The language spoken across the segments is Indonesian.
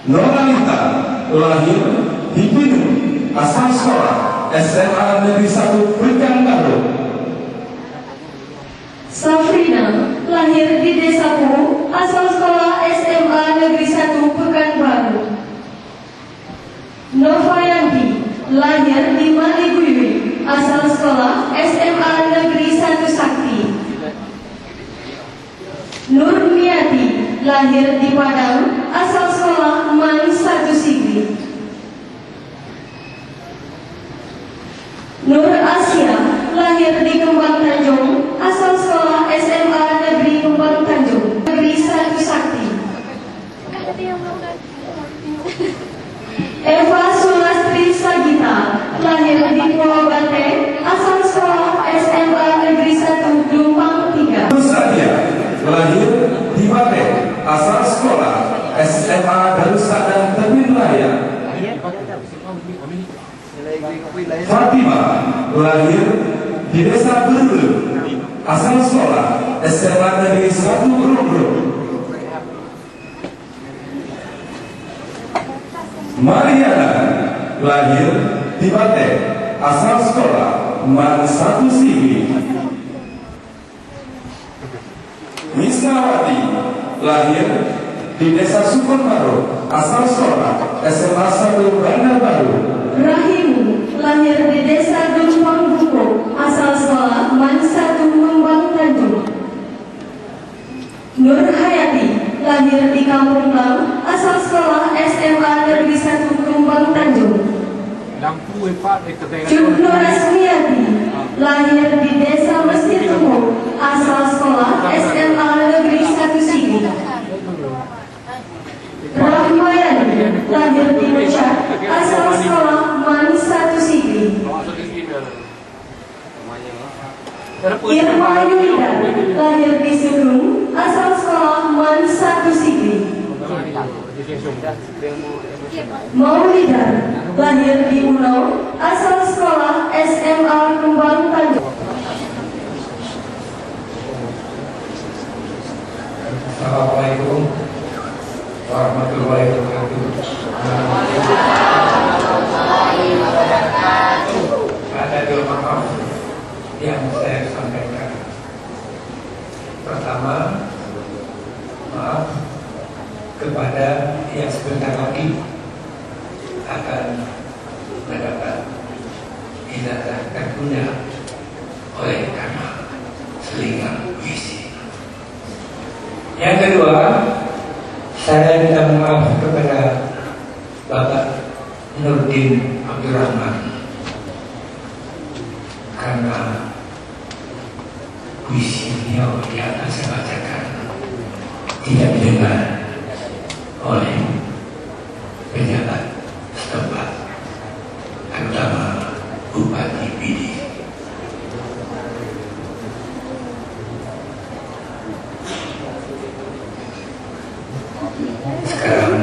Nurlanita lahir di Binung, asal sekolah SMA Negeri 1 Pekanbaru. Safrina lahir di Desa Puru, asal sekolah SMA Negeri 1 Pekanbaru. Novayanti lahir di Maliguyui, asal sekolah SMA Negeri 1 Sakti. Nurmiati lahir di Padang, asal sekolah MAN 1 Sigli. Nur Asia lahir di Kembang Tanjung, asal sekolah SMA Negeri Kembang Tanjung, Negeri 1 Sakti. Eva Sulastri Sagita lahir di Pulau Bate, asal sekolah SMA Negeri 1 Gelombang 3. Nusadia lahir di Bate, asal sekolah SMA Darussalam Tebing Raya. Fatima lahir di Desa Berlu, asal sekolah SMA Negeri 1 Grogro. Mariana lahir di Bate, asal sekolah MAN 1 Sigli. Misnawati lahir di Desa Sukorbaro, asal sekolah SMA 1 Bandar Baru. Rahimu lahir di Desa Dumpang Bungkuk, asal sekolah MAN 1 Membang Tanjung. Nur Hayati lahir di Kampung Bang, asal sekolah SMA Negeri 1 Kembang Tanjung. Cukno Rasmiati lahir di Desa Masjid Umum, asal sekolah SMA Negeri 1 Sigli. Rahmayani lahir di Mecat, asal sekolah MAN 1 Sigli. Irma Yulida lahir di Sudung, asal sekolah MAN 1 Sigli. Maulida lahir di Ulau, asal sekolah SMA Kembang Tanjung. Assalamualaikum warahmatullahi wabarakatuh. Ada dua maaf yang saya sampaikan. Pertama, maaf kepada yang sebentar lagi akan mendapat ijazah terpunya oleh karena selingan puisi. Yang kedua, saya minta maaf kepada Bapak Nurdin Abdurrahman karena puisi beliau yang akan saya bacakan tidak didengar oleh pejabat setempat, terutama Bupati Pidi. Sekarang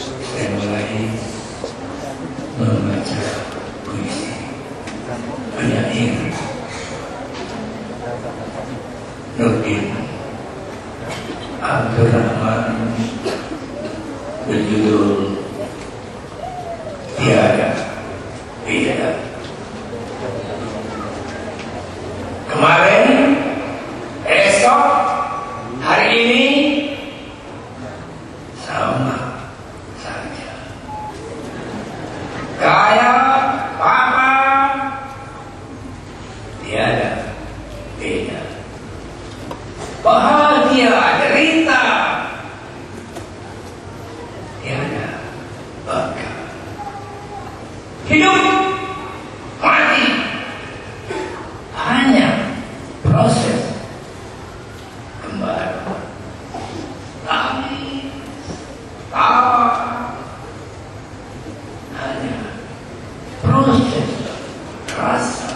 saya mulai membaca puisi penyair Nurdin Abdurrahman berjudul Tiada Beda. Kemarin, esok, hari ini sama saja. Kaya, papa, tiada beda. Bahagia, derita, tiada baka. Hidup, mati, hanya proses kembali. Tangis, tawa, hanya proses rasa.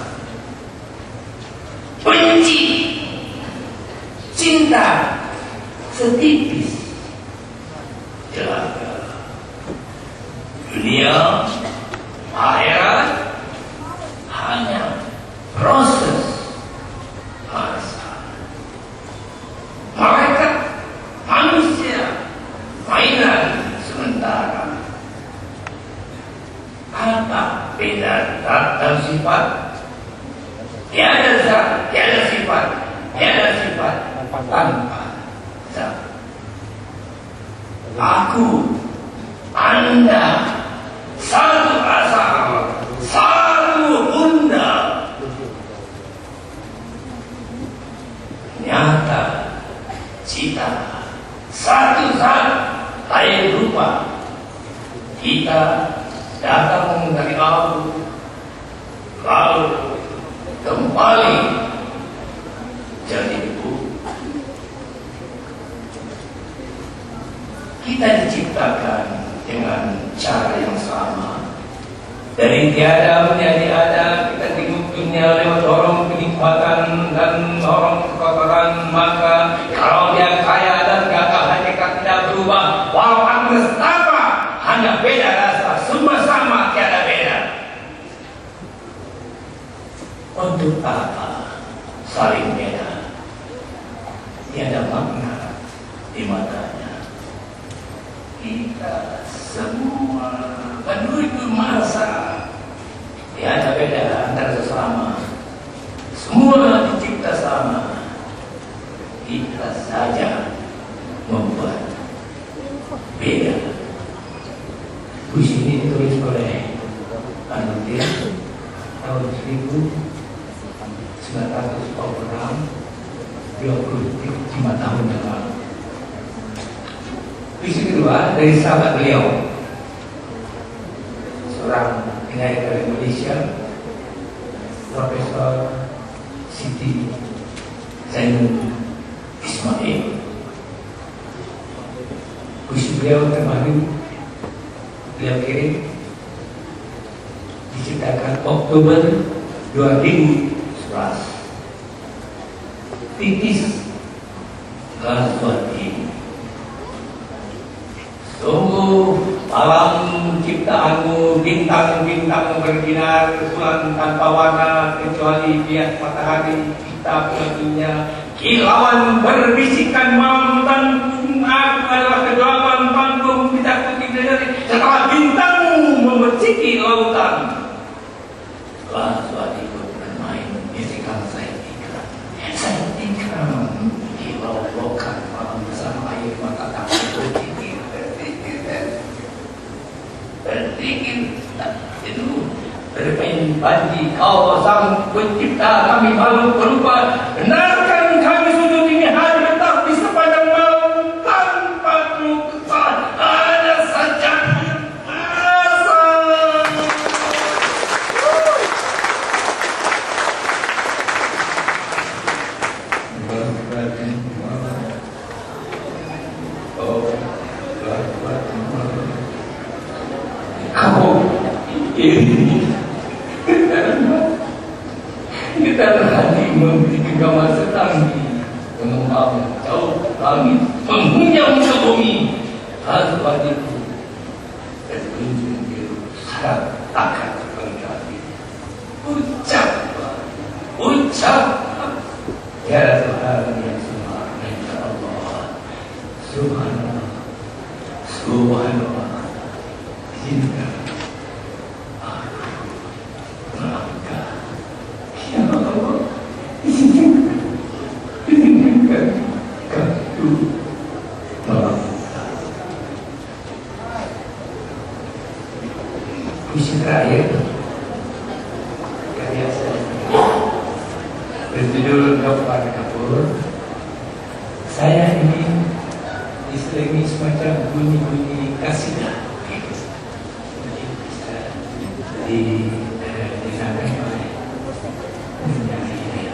Benci, cinta, setipis jelaka. Dunia, akhirat, hanya proses masa. Mereka manusia, mainan sementara. Apa beda zat dan sifat? Tiada zat, tiada sifat, tiada sifat tanpa zat. Aku, Anda, satu asal, satu bunda. Nyata, cita, satu zat, lain rupa. Kita datang dari abu, lalu kembali jadi ibu. Kita diciptakan dengan cara yang sama. Dari tiada menjadi ada, kita hidup dunia lewat dorong kenikmatan dan dorong kekotoran. Maka kalau dia kaya dan gagah, hakikat tidak berubah. Walau Agnes apa, hanya beda rasa, semua sama, tiada beda. Untuk apa saling beda? Tiada makna di matanya. Kita semua menuju masa, tiada beda antara sesama. Semua dicipta sama. Kita saja membuat beda. Puisi ini ditulis oleh Nurdin tahun 1945 tahun yang lalu. Puisi kedua dari sahabat beliau, seorang penyair dari Indonesia, Profesor Siti Zainul Ismail. Puisi beliau terbaru beliau kirim, diciptakan Oktober 2011. Titis Ghazwati. Sungguh alam ciptaanmu, bintang-bintang berbinar, bulan tanpa warna kecuali bias matahari. Kita punya kilauan berbisikan mantanku, aku adalah kejawaban panggung, tidak putih dari setelah bintangmu memerciki lautan. Ghazwati bermain bisikan saya ikram, kilau lokan malam bersama air mata tak berpikir itu bermain panji. Kau pencipta kami makhluk berupa, benarkan kami sujud ini hari tetap di sepanjang Kau ini kita hati memberi genggaman setanggi, mengembang jauh langit, menghunjam ke bumi. Lalu adikku, terjunjung biru syarat takkan terlengkapi. Ucaplah, ya Tuhan yang Subhanahu, ya Allah, Subhanallah, Subhanallah. Izinkan aku melangkah, ya Allah, izinkan aku melangkah. Puisi terakhir karya saya berjudul Gafar Kapur. Saya ingin diselingi semacam bunyi-bunyi kasidah disampaikan oleh penyanyi ini.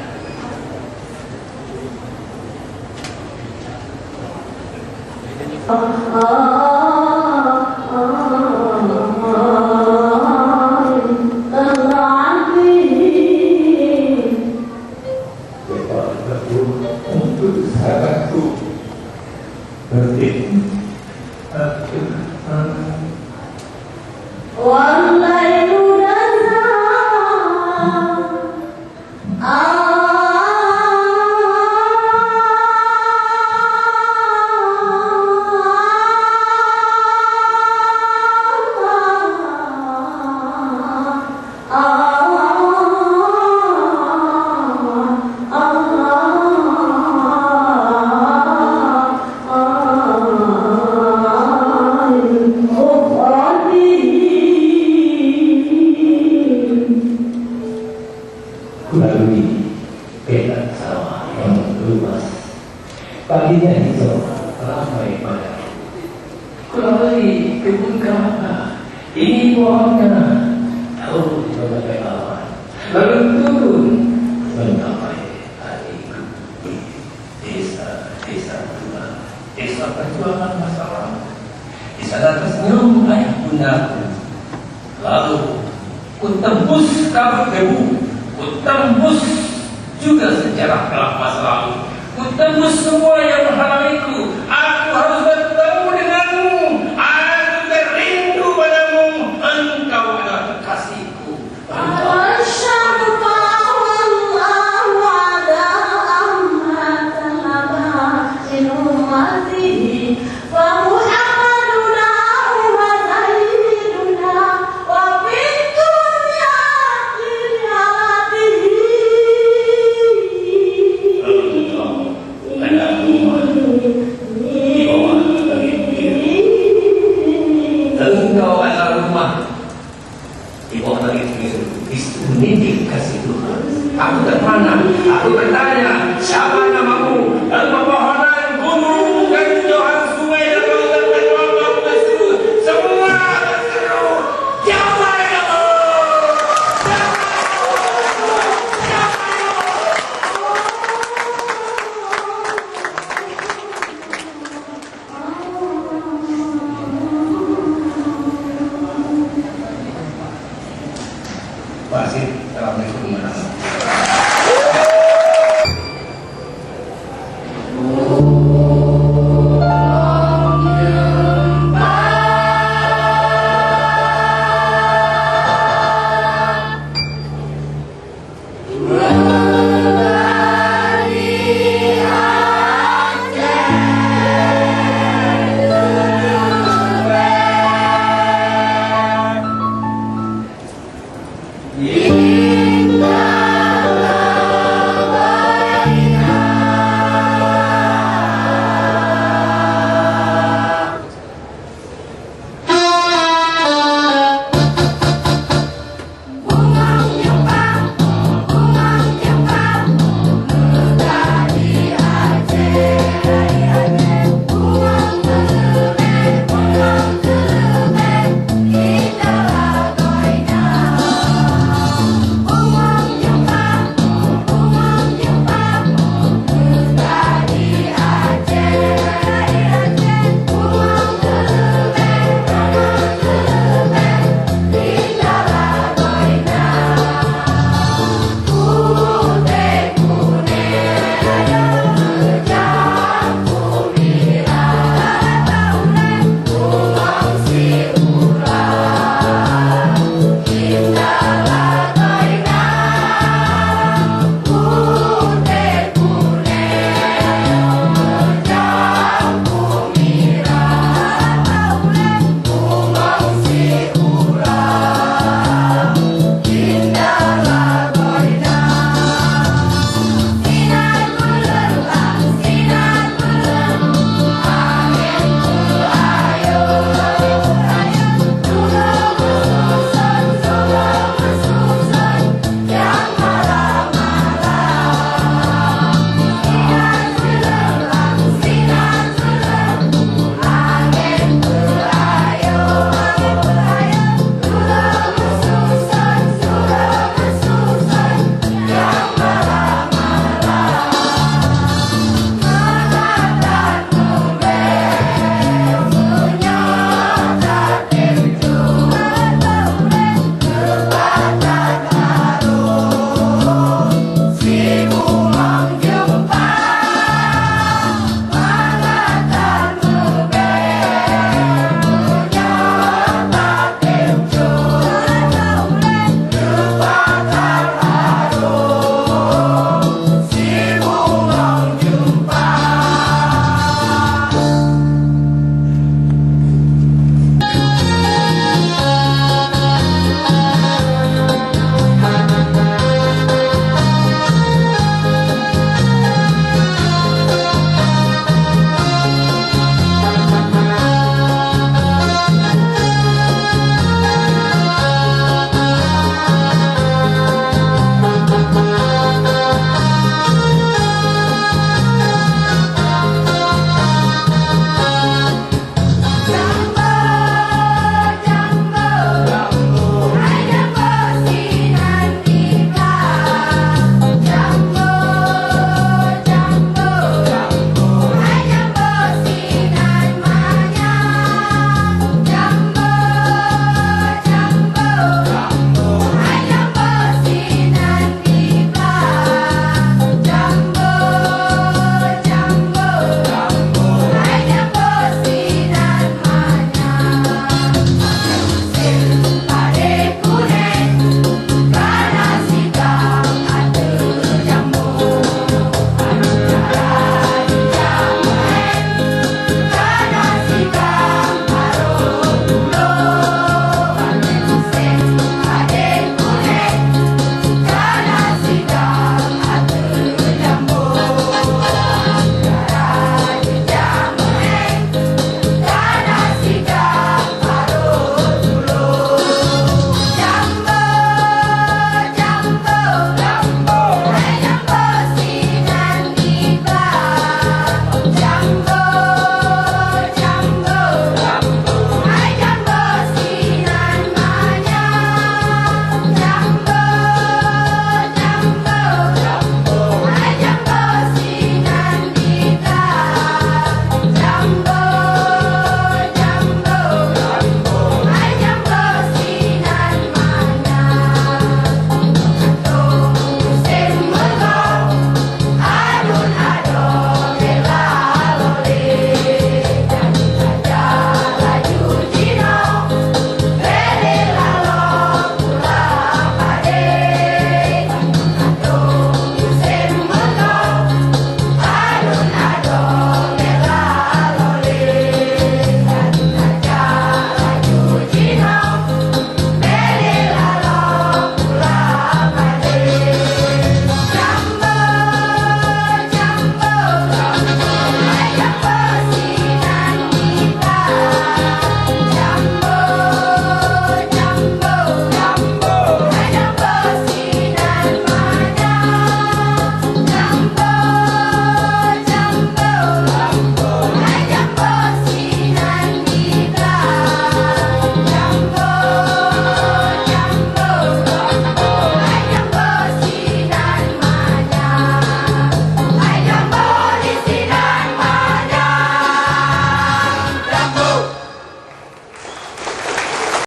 Untuk sahabatku berarti melalui petak sawah yang luas, paginya hijau ramai pada. Kulalui kebun kelapa, ini pohonnya tahu berbagai awan, lalu turun mencapai hatiku di desa tua, desa perjuangan masa lalu. Di sana tersenyum ayah bundaku, lalu ku tembus kabut debu, ku tembus juga sejarah gelap masa lalu, ku tembus semua yang menghalangi